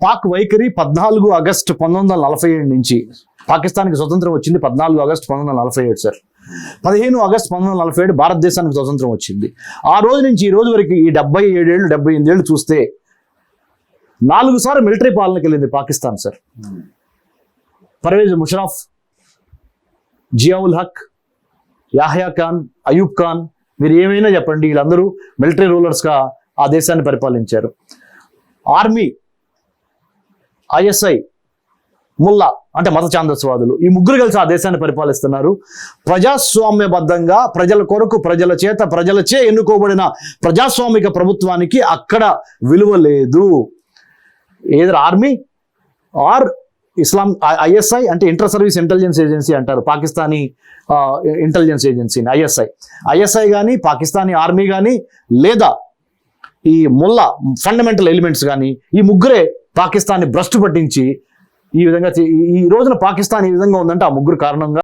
పాక్ వైఖరి 14 ఆగస్టు 1947 నుంచి, పాకిస్తాన్కి స్వతంత్రం వచ్చింది 14 ఆగస్టు 1947 సార్. 15 ఆగస్టు 1947 భారతదేశానికి స్వతంత్రం వచ్చింది. ఆ రోజు నుంచి ఈ రోజు వరకు ఈ 77 ఏళ్ళు 78 ఏళ్ళు చూస్తే 4 సార్లు మిలిటరీ పాలనకి వెళ్ళింది పాకిస్తాన్ సార్. పర్వేజ్ ముషరఫ్, జియావుల్ హక్, యాహ్యా ఖాన్, అయూబ్ ఖాన్, మీరు ఏమైనా చెప్పండి, వీళ్ళందరూ మిలిటరీ రూలర్స్గా ఆ దేశాన్ని పరిపాలించారు. ఆర్మీ, ఐఎస్ఐ, ముల్లా అంటే మత ఛాందస్వాదులు, ఈ ముగ్గురు కలిసి ఆ దేశాన్ని పరిపాలిస్తున్నారు. ప్రజాస్వామ్యబద్ధంగా ప్రజల కొరకు ప్రజల చేత ప్రజలచే ఎన్నుకోబడిన ప్రజాస్వామిక ప్రభుత్వానికి అక్కడ విలువ లేదు. ఏదో ఆర్మీ ఆర్ ఇస్లాం, ఐఎస్ఐ అంటే ఇంటర్ సర్వీస్ ఇంటెలిజెన్స్ ఏజెన్సీ అంటారు, పాకిస్తానీ ఇంటెలిజెన్స్ ఏజెన్సీని ఐఎస్ఐ కానీ, పాకిస్తానీ ఆర్మీ కానీ, లేదా ఈ ముల్లా ఫండమెంటల్ ఎలిమెంట్స్ కానీ, ఈ ముగ్గురే పాకిస్తాన్ని భ్రష్టు పట్టించి ఈ విధంగా ఈ రోజున పాకిస్తాన్ ఈ విధంగా ఉందంటే ఆ ముగ్గురు కారణంగా